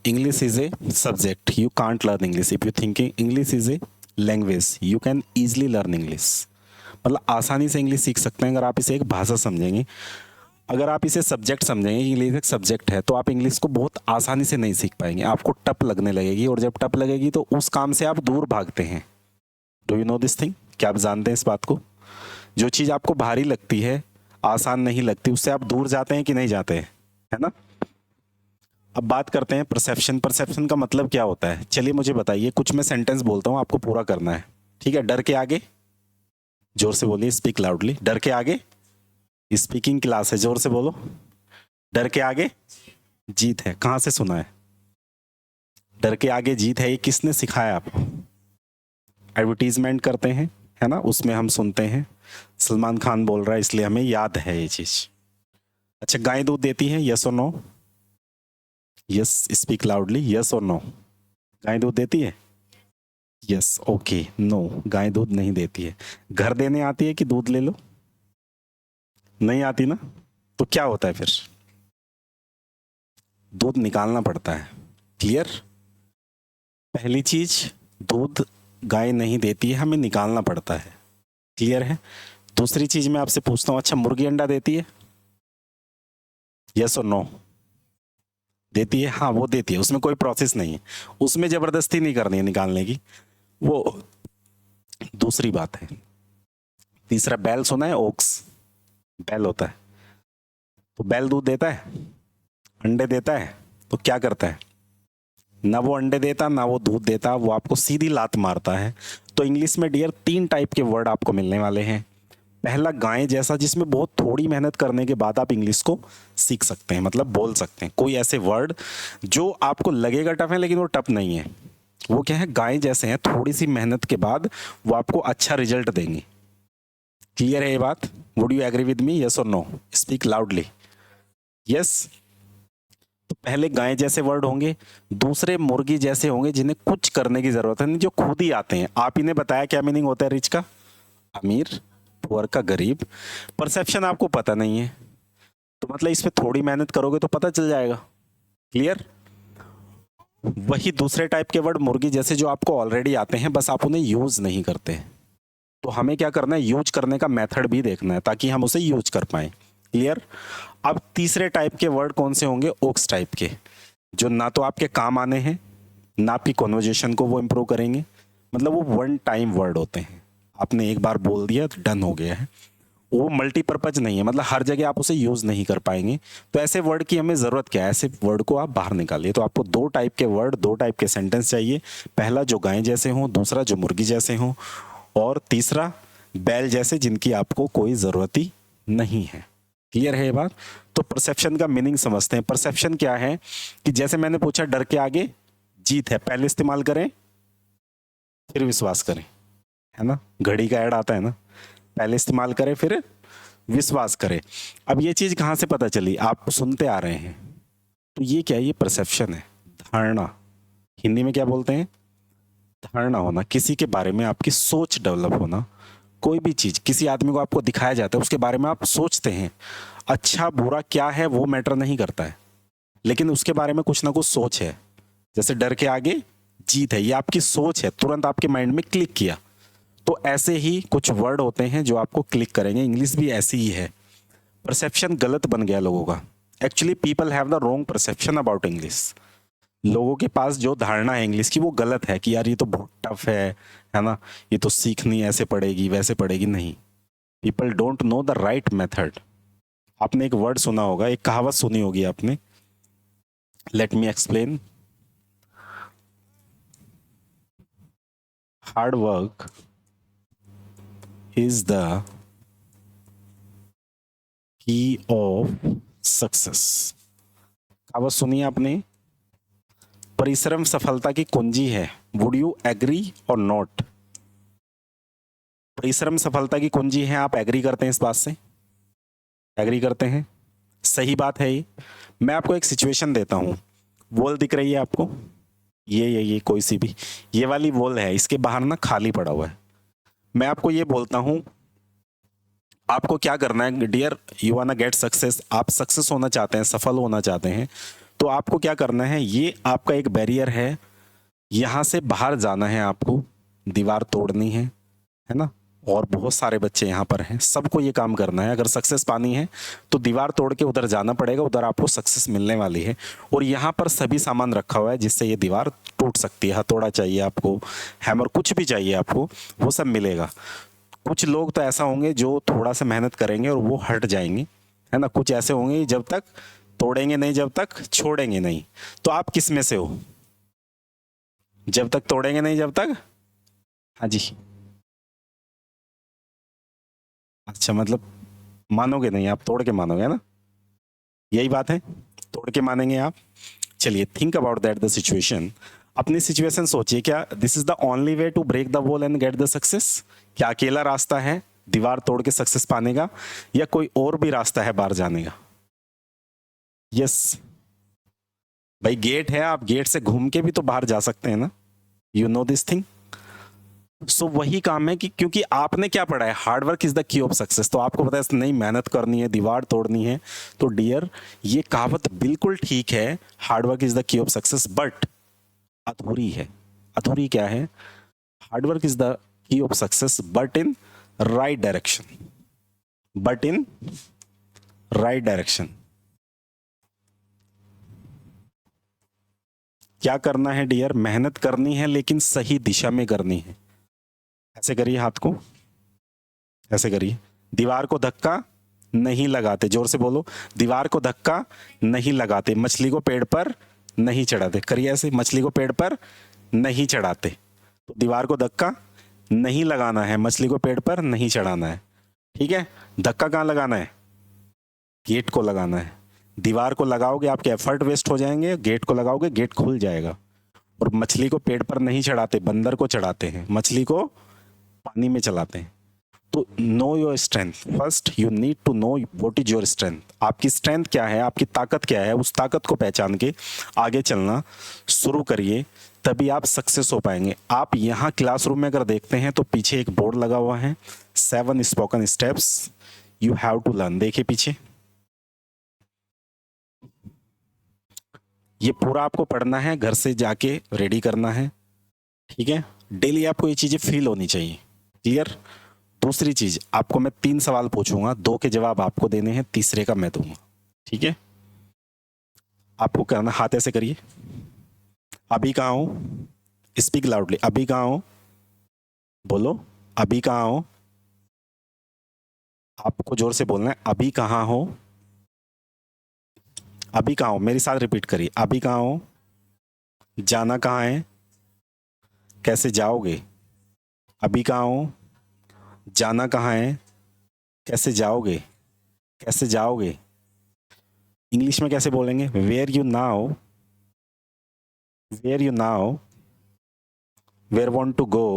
English is a subject. You can't learn English. If you thinking English is a language, you can easily learn English. मतलब आसानी से English सीख सकते हैं अगर आप इसे एक भाषा समझेंगे। अगर आप इसे सब्जेक्ट समझेंगे, इंग्लिश एक सब्जेक्ट है, तो आप इंग्लिश को बहुत आसानी से नहीं सीख पाएंगे, आपको टफ लगने लगेगी, और जब टफ लगेगी तो उस काम से आप दूर भागते हैं। Do you no this thing? क्या आप जानते हैं इस बात को? जो चीज़ आपको भारी लगती है, आसान नहीं लगती, उससे आप दूर जाते हैं कि नहीं जाते हैं, है ना? अब बात करते हैं परसेप्शन। परसेप्शन का मतलब क्या होता है? चलिए मुझे बताइए, कुछ मैं सेंटेंस बोलता हूँ, आपको पूरा करना है, ठीक है? डर के आगे, जोर से बोलिए, स्पीक लाउडली। डर के आगे, स्पीकिंग क्लास है, जोर से बोलो। डर के आगे जीत है, कहाँ से सुना है? डर के आगे जीत है, ये किसने सिखाया आपको? एडवर्टीजमेंट करते हैं, है ना, उसमें हम सुनते हैं, सलमान खान बोल रहा है इसलिए हमें याद है ये चीज। अच्छा, गाय दूध देती है, यस और no? Yes, speak loudly, yes और नो? गाय दूध देती है? यस, ओके, नो, गाय दूध नहीं देती है। घर देने आती है कि दूध ले लो? नहीं आती ना, तो क्या होता है फिर? दूध निकालना पड़ता है। क्लियर? पहली चीज, दूध गाय नहीं देती है, हमें निकालना पड़ता है। क्लियर है? दूसरी चीज मैं आपसे पूछता हूँ, अच्छा मुर्गी अंडा देती है? यस और नो? देती है, हाँ वो देती है, उसमें कोई प्रोसेस नहीं है, उसमें जबरदस्ती नहीं करनी है निकालने की, वो दूसरी बात है। तीसरा, बैल सुना है? ओक्स, बैल होता है, तो बैल दूध देता है, अंडे देता है, तो क्या करता है? ना वो अंडे देता, ना वो दूध देता, वो आपको सीधी लात मारता है। तो इंग्लिश में डियर 3 टाइप के वर्ड आपको मिलने वाले हैं। पहला, गाय जैसा, जिसमें बहुत थोड़ी मेहनत करने के बाद आप इंग्लिश को सीख सकते हैं, मतलब बोल सकते हैं। कोई ऐसे वर्ड जो आपको लगेगा टफ है लेकिन वो टफ नहीं है, वो क्या है? गाय जैसे हैं, थोड़ी सी मेहनत के बाद वो आपको अच्छा रिजल्ट देंगे। क्लियर है ये बात? Would you agree with me? Yes और नो? Speak loudly. यस? तो पहले गाय जैसे वर्ड होंगे, दूसरे मुर्गी जैसे होंगे जिन्हें कुछ करने की जरूरत है नहीं, जो खुद ही आते हैं। आप ही ने बताया क्या मीनिंग होता है रिच का? अमीर, पुअर का गरीब। परसेप्शन आपको पता नहीं है, तो मतलब इस पे थोड़ी मेहनत करोगे तो पता चल जाएगा। क्लियर? वही दूसरे टाइप के वर्ड मुर्गी जैसे जो आपको ऑलरेडी आते हैं, बस आप उन्हें यूज नहीं करते। तो हमें क्या करना है? यूज करने का मेथड भी देखना है ताकि हम उसे यूज कर पाए। क्लियर? अब तीसरे टाइप के वर्ड कौन से होंगे? ओक्स टाइप के, जो ना तो आपके काम आने हैं, ना आपकी कॉन्वर्जेशन को वो इम्प्रूव करेंगे। मतलब वो वन टाइम वर्ड होते हैं, आपने एक बार बोल दिया तो डन हो गया है। वो मल्टीपर्पज नहीं है, मतलब हर जगह आप उसे यूज नहीं कर पाएंगे। तो ऐसे वर्ड की हमें जरूरत क्या है? ऐसे वर्ड को आप बाहर निकालिए। तो आपको 2 टाइप के वर्ड, 2 टाइप के सेंटेंस चाहिए। पहला जो गाय जैसे हों, दूसरा जो मुर्गी जैसे हों, और तीसरा बैल जैसे जिनकी आपको कोई जरूरत ही नहीं है। क्लियर है ये बात? तो परसेप्शन का मीनिंग समझते हैं। परसेप्शन क्या है कि जैसे मैंने पूछा, डर के आगे जीत है, पहले इस्तेमाल करें फिर विश्वास करें, है ना? घड़ी का ऐड आता है ना, पहले इस्तेमाल करें फिर विश्वास करें। अब ये चीज कहां से पता चली? आप सुनते आ रहे हैं, तो ये क्या है? ये परसेप्शन है, धारणा। हिंदी में क्या बोलते हैं? धारणा होना, किसी के बारे में आपकी सोच डेवलप होना। कोई भी चीज किसी आदमी को आपको दिखाया जाता है, उसके बारे में आप सोचते हैं, अच्छा बुरा क्या है वो मैटर नहीं करता है, लेकिन उसके बारे में कुछ ना कुछ सोच है। जैसे डर के आगे जीत है, ये आपकी सोच है, तुरंत आपके माइंड में क्लिक किया। तो ऐसे ही कुछ वर्ड होते हैं जो आपको क्लिक करेंगे। इंग्लिश भी ऐसी ही है। परसेप्शन गलत बन गया लोगों का। Actually people have the wrong perception about English. लोगों के पास जो धारणा है इंग्लिश की वो गलत है कि यार ये तो बहुत टफ है ना, ये तो सीखनी ऐसे पड़ेगी वैसे पड़ेगी। नहीं, people don't know the right method. आपने एक वर्ड सुना होगा, एक कहावत सुनी होगी आपने, let me explain. Hard work is the key of success. कहावत सुनी आपने? परिश्रम सफलता की कुंजी है। वुड यू एग्री और नॉट? परिश्रम सफलता की कुंजी है, आप एग्री करते हैं इस बात से? एग्री करते हैं? सही बात है ये। मैं आपको एक सिचुएशन देता हूं, वॉल दिख रही है आपको? ये कोई सी भी, ये वाली वॉल है, इसके बाहर ना खाली पड़ा हुआ है। मैं आपको ये बोलता हूं, आपको क्या करना है dear? You want get success, आप सक्सेस होना चाहते हैं, सफल होना चाहते हैं, तो आपको क्या करना है, ये आपका एक बैरियर है, यहाँ से बाहर जाना है आपको, दीवार तोड़नी है ना। और बहुत सारे बच्चे यहाँ पर हैं, सबको ये काम करना है। अगर सक्सेस पानी है तो दीवार तोड़ के उधर जाना पड़ेगा, उधर आपको सक्सेस मिलने वाली है। और यहाँ पर सभी सामान रखा हुआ है जिससे ये दीवार टूट सकती है। हथौड़ा चाहिए आपको, हैमर, कुछ भी चाहिए आपको, वो सब मिलेगा। कुछ लोग तो ऐसा होंगे जो थोड़ा सा मेहनत करेंगे और वो हट जाएंगे, है ना। कुछ ऐसे होंगे जब तक तोड़ेंगे नहीं, जब तक छोड़ेंगे नहीं। तो आप किस में से हो? जब तक तोड़ेंगे नहीं, जब तक, हाँ जी, अच्छा, मतलब मानोगे नहीं आप, तोड़ के मानोगे, है ना, यही बात है, तोड़ के मानेंगे आप। चलिए, think about that the situation. अपनी सिचुएशन सोचिए, क्या this is the only way to break the wall and get the success? क्या अकेला रास्ता है दीवार तोड़ के सक्सेस पाने का, या कोई और भी रास्ता है बाहर जाने का? यस भाई, गेट है, आप गेट से घूम के भी तो बाहर जा सकते हैं ना, यू नो दिस थिंग। सो वही काम है कि क्योंकि आपने क्या पढ़ा है, hard work is the key of success, तो आपको पता है नहीं, मेहनत करनी है, दीवार तोड़नी है। तो डियर, ये कहावत बिल्कुल ठीक है, hard work is the key of success, but अधूरी है। अधूरी क्या है? Hard work is the key of success but in right direction, but in right direction. क्या करना है डियर? मेहनत करनी है लेकिन सही दिशा में करनी है। ऐसे करिए हाथ को, ऐसे करिए, दीवार को धक्का नहीं लगाते, जोर से बोलो, दीवार को धक्का नहीं लगाते, मछली को पेड़ पर नहीं चढ़ाते। करिए ऐसे, मछली को पेड़ पर नहीं चढ़ाते। तो दीवार को धक्का नहीं लगाना है, मछली को पेड़ पर नहीं चढ़ाना है, ठीक है। धक्का कहाँ लगाना है? गेट को लगाना है। दीवार को लगाओगे आपके एफर्ट वेस्ट हो जाएंगे, गेट को लगाओगे गेट खुल जाएगा। और मछली को पेड़ पर नहीं चढ़ाते, बंदर को चढ़ाते हैं, मछली को पानी में चलाते हैं। तो know your strength first, you need to know what is your strength. आपकी स्ट्रेंथ क्या है, आपकी ताकत क्या है, उस ताकत को पहचान के आगे चलना शुरू करिए, तभी आप सक्सेस हो पाएंगे। आप यहाँ क्लासरूम में अगर देखते हैं तो पीछे एक बोर्ड लगा हुआ है, 7 spoken steps you have to learn. देखिए पीछे, ये पूरा आपको पढ़ना है, घर से जाके रेडी करना है, ठीक है। डेली आपको ये चीजें फील होनी चाहिए, क्लियर। दूसरी चीज, आपको मैं 3 सवाल पूछूंगा, 2 के जवाब आपको देने हैं, तीसरे का मैं दूंगा, ठीक है। आपको करना, हाथ ऐसे करिए, अभी कहाँ हो, स्पीक लाउडली, अभी कहाँ हो, बोलो अभी कहाँ हो, आपको जोर से बोलना है, अभी कहाँ हो, अभी कहाँ हो, मेरे साथ रिपीट करिए, अभी कहाँ हो, जाना कहाँ है, कैसे जाओगे, अभी कहाँ हो, जाना कहाँ है, कैसे जाओगे, कैसे जाओगे। इंग्लिश में कैसे बोलेंगे? Where you now, where you now, where want to go,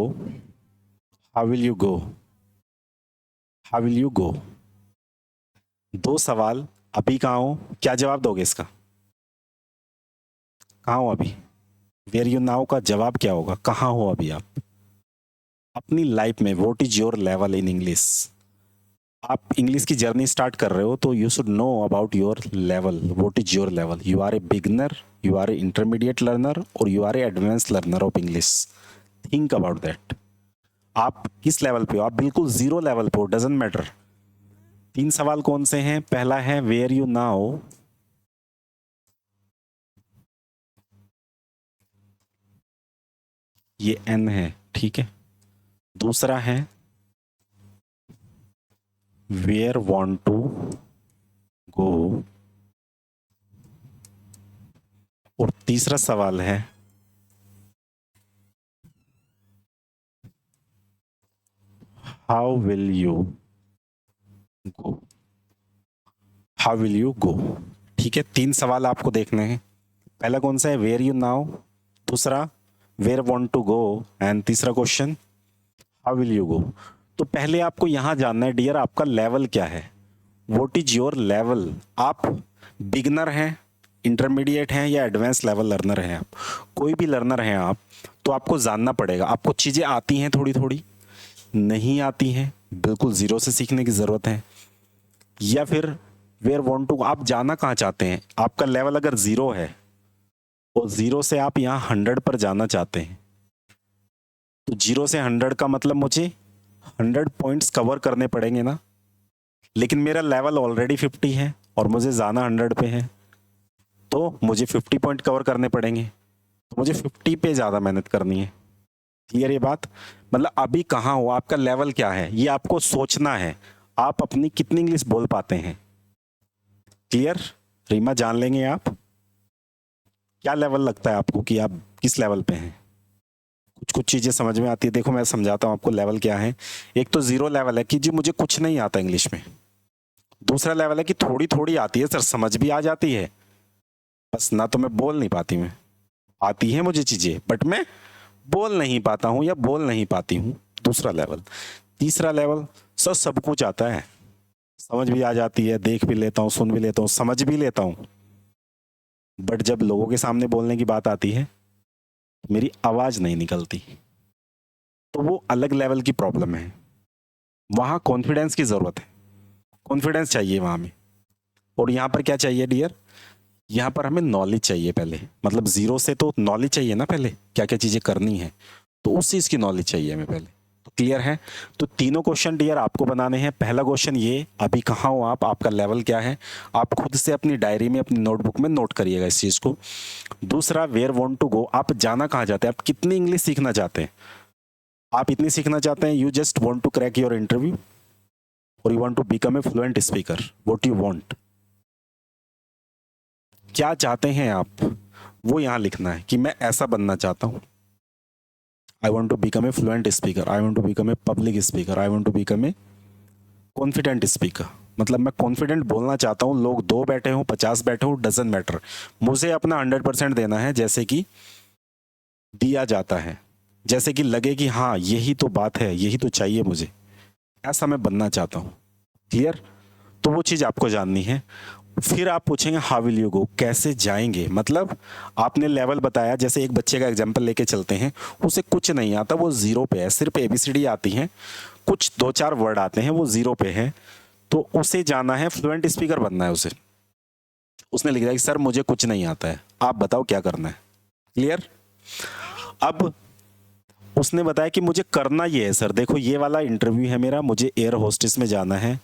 how will you go, how will you go. 2 सवाल, अभी कहाँ हो, क्या जवाब दोगे इसका? कहाँ हो अभी? वेयर यू नाउ का जवाब क्या होगा? कहाँ हो अभी आप अपनी लाइफ में? What is your level in English? आप इंग्लिश की जर्नी स्टार्ट कर रहे हो तो you should know about your level. What is your level? You are a beginner, you are a intermediate learner, और you are a advance learner of English. Think about that. आप किस level पे हो? आप बिल्कुल 0 लेवल पे हो, doesn't matter. 3 सवाल कौन से हैं? पहला है वेयर यू नाउ, ये एन है, ठीक है। दूसरा है वेयर वांट टू गो, और तीसरा सवाल है how will you go, how will you गो, ठीक है। 3 सवाल आपको देखने हैं। पहला कौन सा है? वेयर यू नाउ, दूसरा where want to go, and तीसरा question how will you go. तो पहले आपको यहां जानना है डियर, आपका लेवल क्या है, व्हाट इज योर लेवल। आप बिगनर हैं, इंटरमीडिएट हैं, या एडवांस लेवल लर्नर हैं? आप कोई भी लर्नर हैं आप, तो आपको जानना पड़ेगा। आपको चीज़ें आती हैं थोड़ी थोड़ी, नहीं आती हैं, बिल्कुल 0 से सीखने की ज़रूरत है, या फिर वेयर वांट टू, आप जाना कहाँ चाहते हैं। आपका लेवल अगर 0 है और 0 से आप यहाँ 100 पर जाना चाहते हैं, तो 0 से 100 का मतलब मुझे 100 पॉइंट्स कवर करने पड़ेंगे ना। लेकिन मेरा लेवल ऑलरेडी 50 है और मुझे जाना 100 पे है, तो मुझे 50 पॉइंट कवर करने पड़ेंगे, तो मुझे 50 पे ज़्यादा मेहनत करनी है। क्लियर ये बात। मतलब अभी कहाँ हो, आपका लेवल क्या है, ये आपको सोचना है। आप अपनी कितनी इंग्लिश बोल पाते हैं। क्लियर। रीमा जान लेंगे आप क्या लेवल लगता है आपको कि आप किस लेवल पे हैं। कुछ कुछ चीज़ें समझ में आती है। देखो मैं समझाता हूँ आपको लेवल क्या है। एक तो 0 लेवल है कि जी मुझे कुछ नहीं आता इंग्लिश में। दूसरा लेवल है कि थोड़ी थोड़ी आती है सर, समझ भी आ जाती है, बस ना तो मैं बोल नहीं पाती, मैं आती है मुझे चीज़ें बट मैं बोल नहीं पाता हूँ या बोल नहीं पाती हूँ। दूसरा लेवल। तीसरा लेवल, सर सब कुछ आता है, समझ भी आ जाती है, देख भी लेता हूँ, सुन भी लेता हूँ, समझ भी लेता हूँ, बट जब लोगों के सामने बोलने की बात आती है मेरी आवाज़ नहीं निकलती। तो वो अलग लेवल की प्रॉब्लम है। वहाँ कॉन्फिडेंस की ज़रूरत है, कॉन्फिडेंस चाहिए वहाँ में। और यहाँ पर क्या चाहिए डियर, यहाँ पर हमें नॉलेज चाहिए पहले। मतलब 0 से तो नॉलेज चाहिए ना पहले, क्या क्या चीज़ें करनी है, तो उस चीज़ की नॉलेज चाहिए हमें पहले। तो क्लियर है। तो तीनों क्वेश्चन डियर आपको बनाने हैं। पहला क्वेश्चन ये, अभी कहाँ हो आप, आपका लेवल क्या है, आप खुद से अपनी डायरी में अपनी नोटबुक में नोट करिएगा इस चीज़ को। दूसरा, वेयर वांट टू गो, आप जाना कहाँ चाहते हैं, आप कितनी इंग्लिश सीखना चाहते हैं। आप इतनी सीखना चाहते हैं, you just want to crack your interview और you want to become a fluent speaker, what you want, क्या चाहते हैं आप, वो यहाँ लिखना है कि मैं ऐसा बनना चाहता हूँ। I want to become a fluent speaker, I want to become a public speaker, I want to become a confident speaker. मतलब मैं कॉन्फिडेंट बोलना चाहता हूँ, लोग 2 बैठे हों 50 बैठे हों डजन मैटर, मुझे अपना 100% देना है, जैसे कि दिया जाता है, जैसे कि लगे कि हाँ यही तो बात है, यही तो चाहिए मुझे, ऐसा मैं बनना चाहता हूँ। क्लियर। तो वो चीज़ आपको जाननी है। फिर आप पूछेंगे हाउ विल यू गो, कैसे जाएंगे। मतलब आपने लेवल बताया, जैसे एक बच्चे का एग्जांपल लेके चलते हैं, उसे कुछ नहीं आता, वो 0 पे है, सिर्फ ABCD आती है, कुछ 2-4 वर्ड आते हैं, वो 0 पे है, तो उसे जाना है, फ्लुएंट स्पीकर बनना है उसे। उसने लिख दिया कि सर मुझे कुछ नहीं आता है, आप बताओ क्या करना है। क्लियर। अब उसने बताया कि मुझे करना ये है सर, देखो ये वाला इंटरव्यू है मेरा, मुझे एयर होस्टेस में जाना है,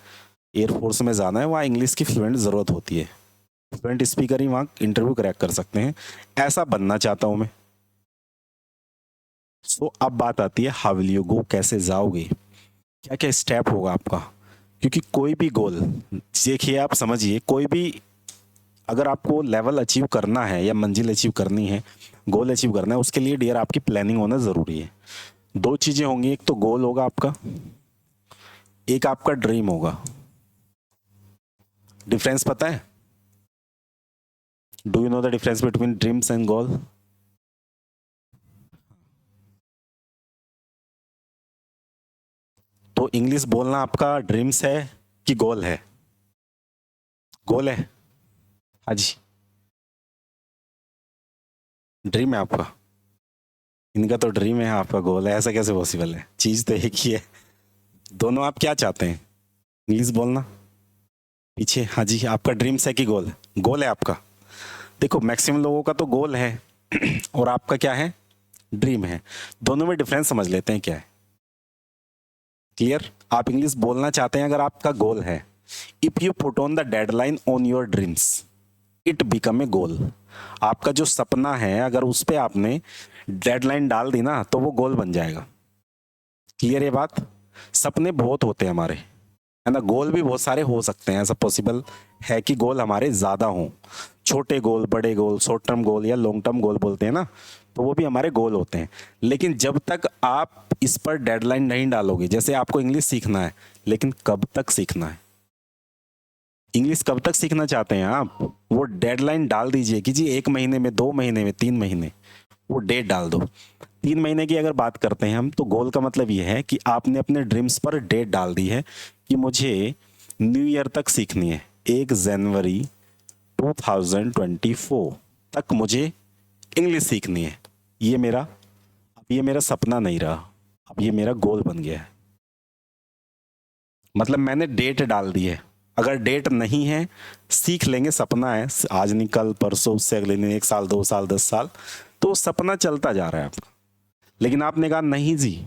एयरफोर्स में जाना है, वहाँ इंग्लिश की फ्लुएंट ज़रूरत होती है, फ्लुएंट स्पीकर ही वहाँ इंटरव्यू क्रैक कर सकते हैं, ऐसा बनना चाहता हूँ मैं। सो अब बात आती है हाउ विल यू गो, कैसे जाओगे, क्या क्या स्टेप होगा आपका। क्योंकि कोई भी गोल, देखिए आप समझिए, कोई भी अगर आपको लेवल अचीव करना है या मंजिल अचीव करनी है, गोल अचीव करना है, उसके लिए डियर आपकी प्लानिंग होना ज़रूरी है। 2 चीज़ें होंगी, एक तो गोल होगा आपका, एक आपका ड्रीम होगा। डिफरेंस पता है, do you know the difference between dreams and goal. तो इंग्लिश बोलना आपका ड्रीम्स है कि गोल है, गोल है। हाँ जी, ड्रीम है आपका, इनका तो ड्रीम है, आपका गोल है, ऐसा कैसे पॉसिबल है, चीज़ तो एक ही है। दोनों आप क्या चाहते हैं, इंग्लिश बोलना पीछे। हाँ जी, आपका ड्रीम्स है कि गोल है, गोल है आपका। देखो मैक्सिमम लोगों का तो गोल है और आपका क्या है, ड्रीम है। दोनों में डिफरेंस समझ लेते हैं क्या है। क्लियर। आप इंग्लिश बोलना चाहते हैं अगर आपका गोल है, if you put on the deadline on your dreams it become a goal. आपका जो सपना है अगर उस पर आपने डेडलाइन डाल दी ना तो वो गोल बन जाएगा। क्लियर ये बात। सपने बहुत होते हैं हमारे, है ना, गोल भी बहुत सारे हो सकते हैं, ऐसा पॉसिबल है कि गोल हमारे ज़्यादा हों, छोटे गोल, बड़े गोल, शॉर्ट टर्म गोल या लॉन्ग टर्म गोल बोलते हैं ना, तो वो भी हमारे गोल होते हैं। लेकिन जब तक आप इस पर डेडलाइन नहीं डालोगे, जैसे आपको इंग्लिश सीखना है, लेकिन कब तक सीखना है, इंग्लिश कब तक सीखना चाहते हैं आप, वो डेडलाइन डाल दीजिए कि जी 1 महीने में, 2 महीने में, 3 महीने, वो डेट डाल दो। 3 महीने की अगर बात करते हैं हम, तो गोल का मतलब ये है कि आपने अपने ड्रीम्स पर डेट डाल दी है कि मुझे न्यू ईयर तक सीखनी है, 1 जनवरी 2024 तक मुझे इंग्लिश सीखनी है। ये मेरा सपना नहीं रहा, अब ये मेरा गोल बन गया है। मतलब मैंने डेट डाल दी है, अगर डेट नहीं है, सीख लेंगे, सपना है, आज नहीं कल परसों, उससे अगले दिन, 1 साल 2 साल 10 साल, तो सपना चलता जा रहा है आपका। लेकिन आपने कहा नहीं जी,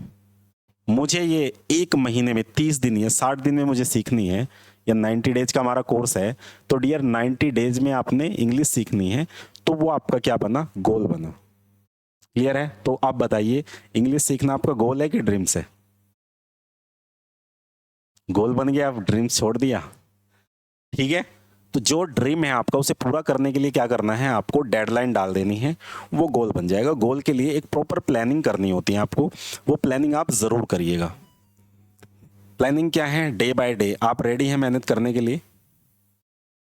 मुझे ये 1 महीने में, 30 दिन या 60 दिन में मुझे सीखनी है, या 90 डेज का हमारा कोर्स है, तो डियर 90 डेज में आपने इंग्लिश सीखनी है, तो वो आपका क्या बना, गोल बना। क्लियर है? तो आप बताइए, इंग्लिश सीखना आपका गोल है कि ड्रीम्स है? गोल बन गया, आप ड्रीम्स छोड़ दिया। ठीक है, तो जो ड्रीम है आपका, उसे पूरा करने के लिए क्या करना है, आपको डेडलाइन डाल देनी है, वो गोल बन जाएगा। गोल के लिए एक प्रॉपर प्लानिंग करनी होती है आपको, वो प्लानिंग आप जरूर करिएगा। प्लानिंग क्या है, डे बाय डे आप रेडी हैं मेहनत करने के लिए?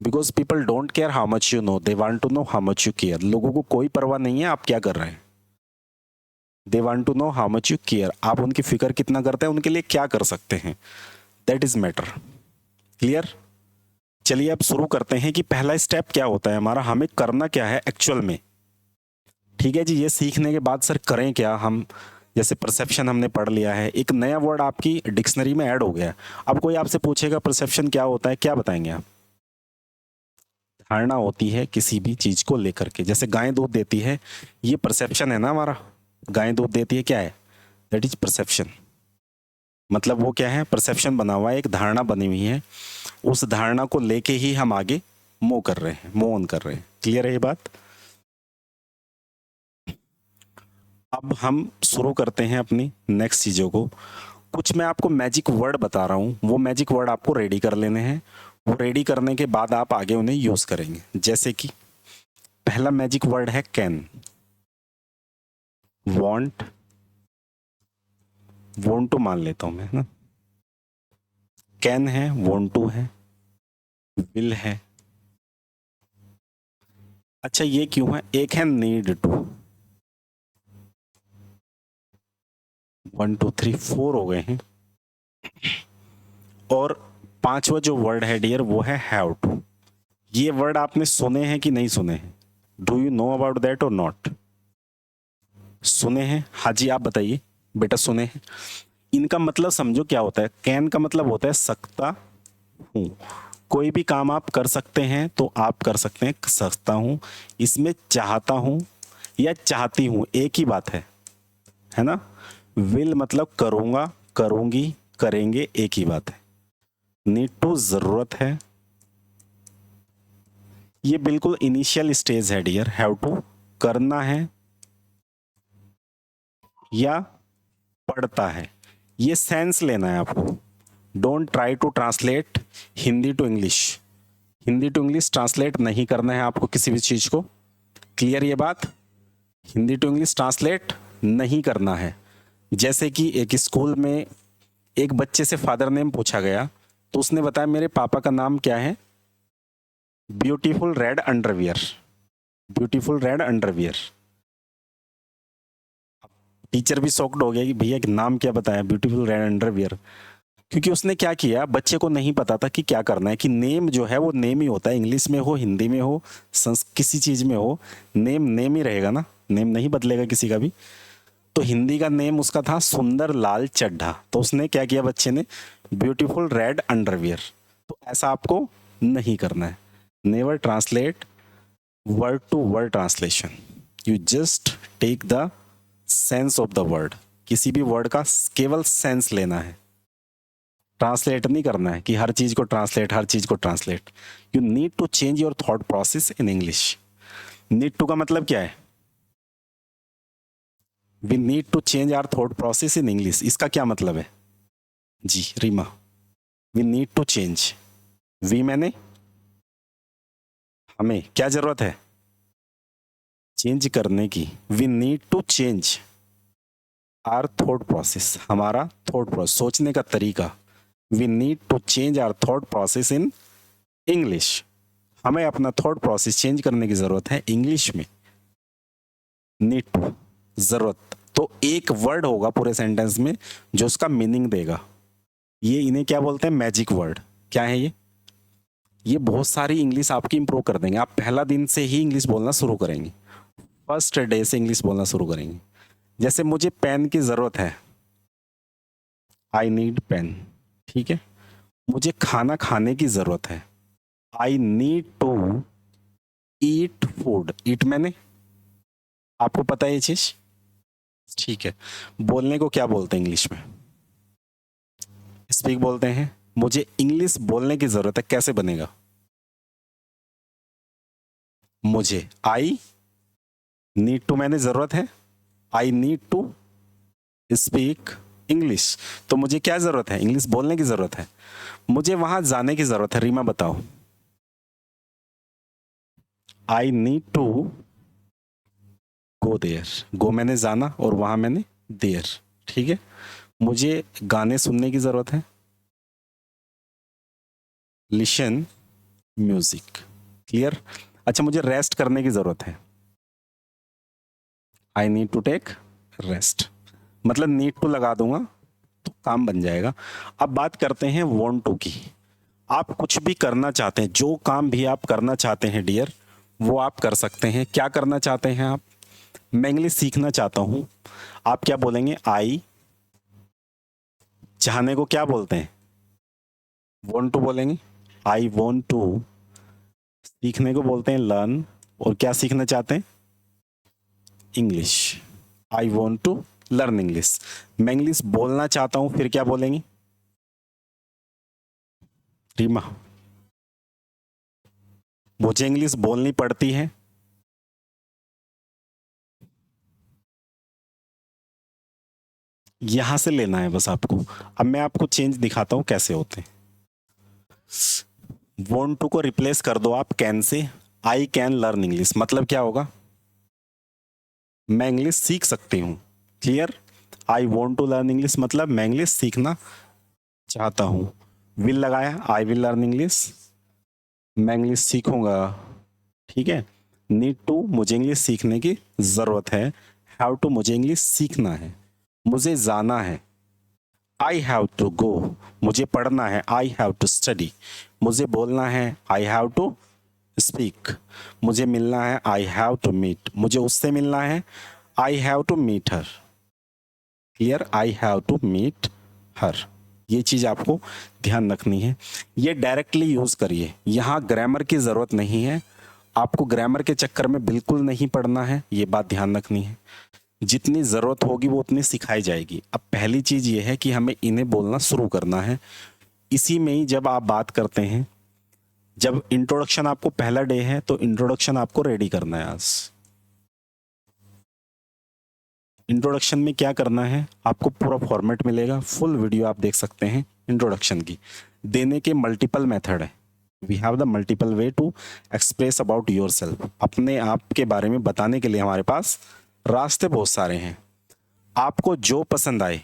Because people don't care how much you know, they want to know how much you care. लोगों को कोई परवाह नहीं है आप क्या कर रहे हैं, they want to know how much you care. आप उनकी फिक्र कितना करते हैं, उनके लिए क्या कर सकते हैं, दैट इज मैटर। क्लियर? चलिए अब शुरू करते हैं कि पहला स्टेप क्या होता है हमारा, हमें करना क्या है एक्चुअल में। ठीक है जी, ये सीखने के बाद सर करें क्या हम? जैसे परसेप्शन हमने पढ़ लिया है, एक नया वर्ड आपकी डिक्शनरी में ऐड हो गया। अब कोई आपसे पूछेगा परसेप्शन क्या होता है, क्या बताएंगे आप? धारणा होती है किसी भी चीज को लेकर के। जैसे गाय दूध देती है, ये परसेप्शन है ना हमारा, गाय दूध देती है, क्या है, दैट इज परसेप्शन। मतलब वो क्या है, परसेप्शन बना हुआ है, एक धारणा बनी हुई है, उस धारणा को लेके ही हम आगे मूव कर रहे हैं, मूव ऑन कर रहे हैं। क्लियर है ये बात? अब हम शुरू करते हैं अपनी नेक्स्ट चीज़ों को। कुछ मैं आपको मैजिक वर्ड बता रहा हूँ, वो मैजिक वर्ड आपको रेडी कर लेने हैं। वो रेडी करने के बाद आप आगे उन्हें यूज करेंगे। जैसे कि पहला मैजिक वर्ड है कैन, वॉन्ट, वॉन्ट टू मान लेता हूं मैं ना, कैन है, वॉन्ट टू है, विल है। अच्छा ये क्यों है, एक है नीड टू, 1 2 3 4 हो गए हैं। और पांचवा जो वर्ड है डियर, वो है हैव टू। ये वर्ड आपने सुने हैं कि नहीं सुने हैं? Do you know about that और नॉट? सुने हैं? हाँ जी, आप बताइए बेटा, सुने हैं। इनका मतलब समझो क्या होता है। कैन का मतलब होता है सकता हूं, कोई भी काम आप कर सकते हैं तो आप कर सकते हैं, सकता हूं। इसमें चाहता हूं या चाहती हूं एक ही बात है ना। विल मतलब करूंगा, करूंगी, करेंगे, एक ही बात है। नीड टू जरूरत है, ये बिल्कुल इनिशियल स्टेज है डियर। हैव टू करना है या पढ़ता है, ये सेंस लेना है आपको। Don't try to translate Hindi to English, Hindi to English translate नहीं करना है आपको किसी भी चीज को। क्लियर ये बात? हिंदी टू इंग्लिश ट्रांसलेट नहीं करना है। जैसे कि एक स्कूल में एक बच्चे से फादर नेम पूछा गया, तो उसने बताया मेरे पापा का नाम क्या है, beautiful red underwear, beautiful red underwear. Teacher भी शॉक्ड हो गया कि भैया नाम क्या बताया, ब्यूटीफुल रेड अंडरवियर। क्योंकि उसने क्या किया, बच्चे को नहीं पता था कि क्या करना है, कि नेम जो है वो नेम ही होता है, इंग्लिश में हो, हिंदी में हो, किसी चीज में हो, नेम नेम ही रहेगा ना, नेम नहीं बदलेगा किसी का भी। तो हिंदी का नेम उसका था सुंदर लाल चड्ढा, तो उसने क्या किया बच्चे ने, ब्यूटीफुल रेड अंडरवियर। तो ऐसा आपको नहीं करना है। Never translate word to word translation, you just take the sense of the word. किसी भी वर्ड का केवल सेंस लेना है, ट्रांसलेट नहीं करना है कि हर चीज को ट्रांसलेट, हर चीज को translate. You need to change your thought process in English. Need to का मतलब क्या है, we need to change our thought process in English. इसका क्या मतलब है ji Reema? We need to change, we मैंने हमें, क्या जरूरत है, चेंज करने की। We need to change our thought process, हमारा थॉट प्रोसेस, सोचने का तरीका। We need to change our thought process in English. हमें अपना थॉट प्रोसेस चेंज करने की जरूरत है इंग्लिश में। नीड टू जरूरत, तो एक वर्ड होगा पूरे सेंटेंस में जो उसका मीनिंग देगा। ये इन्हें क्या बोलते हैं, मैजिक वर्ड। क्या है ये बहुत सारी इंग्लिश आपकी इंप्रूव कर देंगे। आप पहला दिन से ही इंग्लिश बोलना शुरू करेंगे, फर्स्ट डे से इंग्लिश बोलना शुरू करेंगे। जैसे मुझे पेन की जरूरत है, आई नीड पेन, ठीक है। मुझे खाना खाने की जरूरत है। I need to eat food. Eat मैंने, आपको पता है ये चीज? ठीक है। बोलने को क्या बोलते हैं इंग्लिश में? स्पीक बोलते हैं। मुझे इंग्लिश बोलने की जरूरत है, कैसे बनेगा? मुझे आई नीड टू, मैंने जरूरत है, I need to speak English. तो मुझे क्या जरूरत है? इंग्लिश बोलने की जरूरत है। मुझे वहां जाने की जरूरत है। रीमा बताओ। I need to go there. Go मैंने जाना और वहां मैंने देयर। ठीक है। मुझे गाने सुनने की जरूरत है। Listen music. क्लियर? अच्छा, मुझे रेस्ट करने की जरूरत है। I need to take rest. मतलब नीड टू लगा दूंगा तो काम बन जाएगा। अब बात करते हैं वांट टू की। आप कुछ भी करना चाहते हैं, जो काम भी आप करना चाहते हैं डियर, वो आप कर सकते हैं। क्या करना चाहते हैं आप? मैं इंग्लिश सीखना चाहता हूं। आप क्या बोलेंगे? आई। चाहने को क्या बोलते हैं? वांट टू बोलेंगे। I want to. सीखने को बोलते हैं लर्न। और क्या सीखना चाहते हैं? English. I want to learn English. मैं इंग्लिश बोलना चाहता हूं, फिर क्या बोलेंगे? रीमा, मुझे इंग्लिश बोलनी पड़ती है। यहां से लेना है बस आपको। अब मैं आपको चेंज दिखाता हूं कैसे होते हैं। वांट टू को रिप्लेस कर दो आप कैन से। I can learn English. मतलब क्या होगा? मैं इंग्लिश सीख सकती हूँ। Clear? I want to learn English मतलब मैं इंग्लिश सीखना चाहता हूँ। विल लगाया, आई विल लर्न इंग्लिश, मैं इंग्लिश सीखूंगा। ठीक है। नीड टू, मुझे इंग्लिश सीखने की जरूरत है। हैव टू, मुझे इंग्लिश सीखना है। मुझे जाना है। आई हैव टू गो, मुझे पढ़ना है। I have to study. मुझे बोलना है। I have to speak. मुझे मिलना है। आई हैव टू मीट, मुझे उससे मिलना है। I have to meet her. Clear? I have to meet her. ये चीज आपको ध्यान रखनी है। ये डायरेक्टली यूज करिए, यहां ग्रामर की जरूरत नहीं है। आपको ग्रामर के चक्कर में बिल्कुल नहीं पढ़ना है, ये बात ध्यान रखनी है। जितनी जरूरत होगी वो उतनी सिखाई जाएगी। अब पहली चीज ये है कि हमें इन्हें बोलना शुरू करना है। इसी में ही जब आप बात करते हैं, जब इंट्रोडक्शन, आपको पहला डे है तो इंट्रोडक्शन आपको रेडी करना है आज। इंट्रोडक्शन में क्या करना है, आपको पूरा फॉर्मेट मिलेगा, फुल वीडियो आप देख सकते हैं इंट्रोडक्शन की। देने के मल्टीपल मेथड है। We have the multiple way to express about yourself. अपने आप के बारे में बताने के लिए हमारे पास रास्ते बहुत सारे हैं। आपको जो पसंद आए,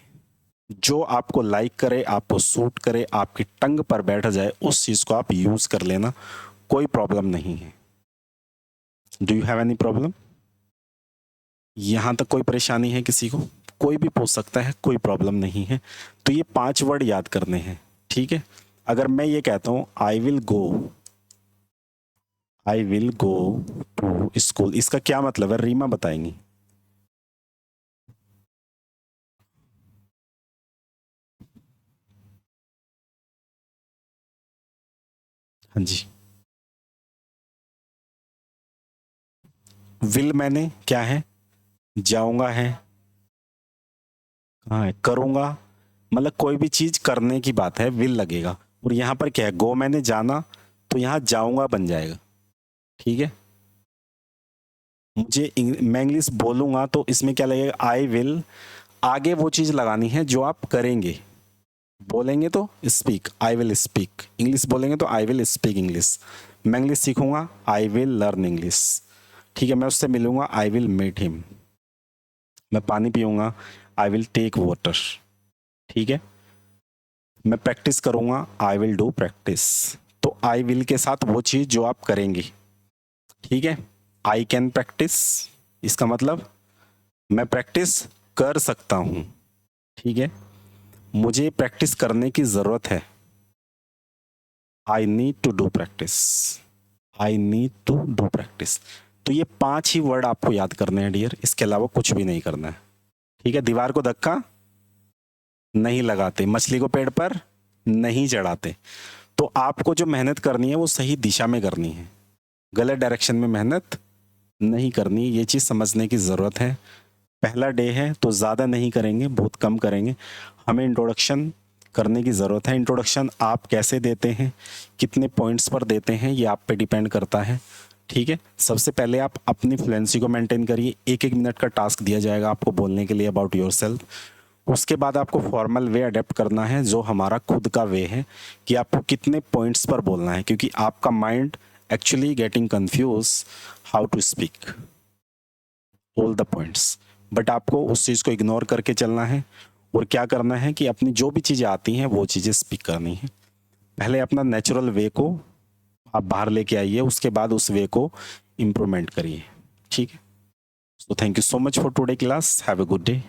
जो आपको लाइक करे, आपको सूट करे, आपकी टंग पर बैठ जाए, उस चीज को आप यूज कर लेना। कोई प्रॉब्लम नहीं है। Do you have any problem? यहां तक कोई परेशानी है किसी को? कोई भी पूछ सकता है, कोई प्रॉब्लम नहीं है। तो ये 5 वर्ड याद करने हैं। ठीक है। अगर मैं ये कहता हूं I will go, I will go to school, इसका क्या मतलब है? रीमा बताएंगी। हाँ जी। विल मैंने क्या है? जाऊंगा है। कहाँ है? करूंगा। मतलब कोई भी चीज करने की बात है, विल लगेगा। और यहां पर क्या है? गो मैंने जाना, तो यहां जाऊंगा बन जाएगा। ठीक है। मैं इंग्लिश बोलूंगा तो इसमें क्या लगेगा? I will. आगे वो चीज लगानी है जो आप करेंगे। बोलेंगे तो speak, I will speak English. बोलेंगे तो आई विल स्पीक इंग्लिश। मैं इंग्लिश सीखूंगा, आई विल लर्न इंग्लिश। ठीक है। मैं उससे मिलूंगा, आई विल मीट हिम। मैं पानी पीऊंगा, आई विल टेक वाटर। ठीक है। मैं प्रैक्टिस करूंगा, आई विल डू प्रैक्टिस। तो आई विल के साथ वो चीज जो आप करेंगे। ठीक है। आई कैन प्रैक्टिस, इसका मतलब मैं प्रैक्टिस कर सकता हूं। ठीक है। मुझे प्रैक्टिस करने की जरूरत है। I need to do practice, I need to do practice. तो ये 5 ही वर्ड आपको याद करने हैं डियर, इसके अलावा कुछ भी नहीं करना है। ठीक है। दीवार को धक्का नहीं लगाते, मछली को पेड़ पर नहीं चढ़ाते। तो आपको जो मेहनत करनी है वो सही दिशा में करनी है, गलत डायरेक्शन में मेहनत नहीं करनी। ये चीज़ समझने की ज़रूरत है। पहला डे है तो ज़्यादा नहीं करेंगे, बहुत कम करेंगे। हमें इंट्रोडक्शन करने की ज़रूरत है। इंट्रोडक्शन आप कैसे देते हैं, कितने पॉइंट्स पर देते हैं, ये आप पे डिपेंड करता है। ठीक है, सबसे पहले आप अपनी फ्लुएंसी को मेंटेन करिए। 1-1 मिनट का टास्क दिया जाएगा आपको बोलने के लिए अबाउट योरसेल्फ। उसके बाद आपको फॉर्मल वे अडेप्ट करना है, जो हमारा खुद का वे है कि आपको कितने पॉइंट्स पर बोलना है, क्योंकि आपका mind actually getting confuse how to speak all the points. But आपको उस चीज़ को इग्नोर करके चलना है और क्या करना है कि अपनी जो भी चीज़ें आती हैं वो चीज़ें स्पीक करनी है। पहले अपना नेचुरल वे को आप बाहर लेके आइए, उसके बाद उस वे को इम्प्रूवमेंट करिए। ठीक है, so thank you so much for today class. Have a good day.